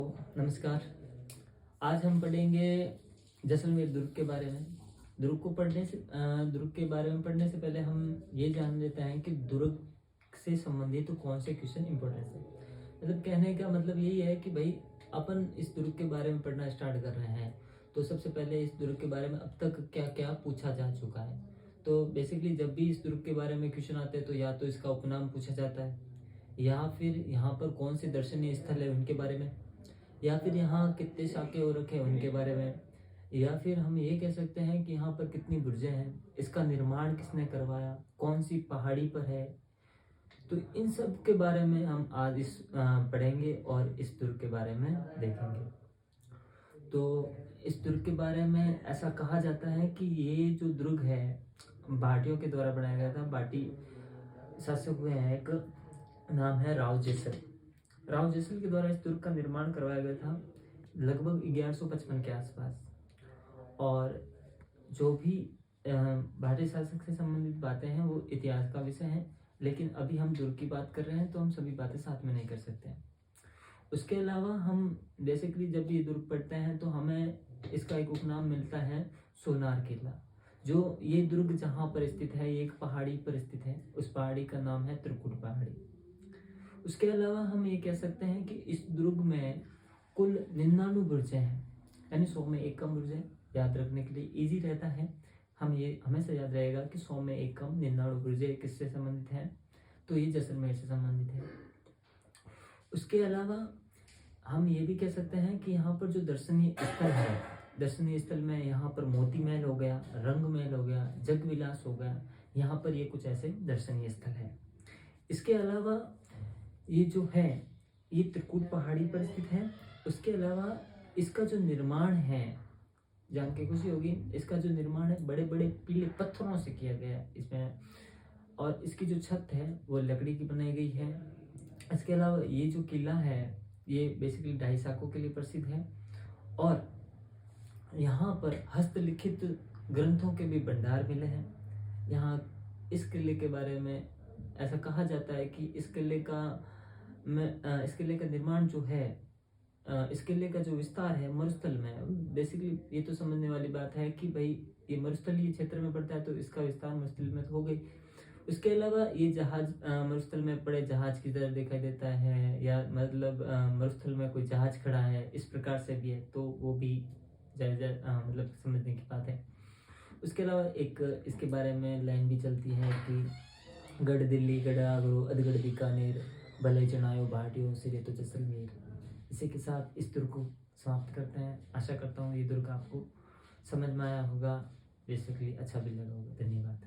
नमस्कार। आज हम पढ़ेंगे जैसलमेर दुर्ग के बारे में। दुर्ग के बारे में पढ़ने से पहले हम ये जान लेते हैं कि दुर्ग से संबंधित तो कौन से क्वेश्चन इंपॉर्टेंट है। मतलब कहने का मतलब यही है कि भाई अपन इस दुर्ग के बारे में पढ़ना स्टार्ट कर रहे हैं, तो सबसे पहले इस दुर्ग के बारे में अब तक क्या क्या पूछा जा चुका है। तो बेसिकली जब भी इस दुर्ग के बारे में क्वेश्चन आते हैं तो या तो इसका उपनाम पूछा जाता है, या फिर यहाँ पर कौन से दर्शनीय स्थल है उनके बारे में, या फिर यहाँ कितने शाखे हो रखे हैं उनके बारे में, या फिर हम ये कह सकते हैं कि यहाँ पर कितनी बुर्जें हैं, इसका निर्माण किसने करवाया, कौन सी पहाड़ी पर है। तो इन सब के बारे में हम आज पढ़ेंगे और इस दुर्ग के बारे में देखेंगे। तो इस दुर्ग के बारे में ऐसा कहा जाता है कि ये जो दुर्ग है भाटियों के द्वारा बनाया गया था। भाटी शासक हुए हैं, एक नाम है राव जेसल के द्वारा इस दुर्ग का निर्माण करवाया गया था लगभग 1155 के आसपास। और जो भी भारतीय शासक से संबंधित बातें हैं वो इतिहास का विषय है, लेकिन अभी हम दुर्ग की बात कर रहे हैं तो हम सभी बातें साथ में नहीं कर सकते हैं। उसके अलावा हम बेसिकली जब भी ये दुर्ग पढ़ते हैं तो हमें इसका एक उपनाम मिलता है सोनार किला। जो ये दुर्ग जहाँ पर स्थित है ये एक पहाड़ी पर स्थित है, उस पहाड़ी का नाम है त्रिकुट पहाड़ी। उसके अलावा हम ये कह सकते हैं कि इस दुर्ग में कुल 99 बुर्जें हैं, यानी 100 में एक कम बुर्जें। याद रखने के लिए इजी रहता है, हम ये हमेशा याद रहेगा कि 100 में एक कम 99 बुर्जें किससे संबंधित हैं, तो ये जैसलमेर से संबंधित है। उसके अलावा हम ये भी कह सकते हैं कि यहाँ पर जो दर्शनीय स्थल है, दर्शनीय स्थल में यहाँ पर मोती महल हो गया, रंग महल हो गया, जगविलास हो गया, यहाँ पर ये कुछ ऐसे दर्शनीय स्थल है। इसके अलावा ये जो है ये त्रिकुट पहाड़ी पर स्थित है। उसके अलावा इसका जो निर्माण है, जान के खुशी होगी, इसका जो निर्माण है बड़े बड़े पीले पत्थरों से किया गया है इसमें, और इसकी जो छत है वो लकड़ी की बनाई गई है। इसके अलावा ये जो किला है ये बेसिकली 2.5 शाखों के लिए प्रसिद्ध है, और यहाँ पर हस्तलिखित ग्रंथों के भी भंडार मिले हैं। यहाँ इस किले के बारे में ऐसा कहा जाता है कि इस किले का निर्माण जो है, इस किले का जो विस्तार है मरुस्थल में। बेसिकली ये तो समझने वाली बात है कि भाई ये मरुस्थलीय क्षेत्र में पड़ता है तो इसका विस्तार मरुस्थल में तो हो गई। उसके अलावा ये जहाज मरुस्थल में पड़े जहाज की तरह दिखाई देता है, या मतलब मरुस्थल में कोई जहाज खड़ा है इस प्रकार से भी है, तो वो भी मतलब समझने की बात है। उसके अलावा एक इसके बारे में लाइन भी चलती है कि गढ़ दिल्ली गढ़ आगरो अधगढ़ बीकानेर भले चनायो भाटियों सिरे तो जैसलमेर। इसी के साथ इस दुर्ग को समाप्त करते हैं। आशा करता हूँ ये दुर्ग आपको समझ में आया होगा, बेसिकली अच्छा भी लगा होगा। धन्यवाद।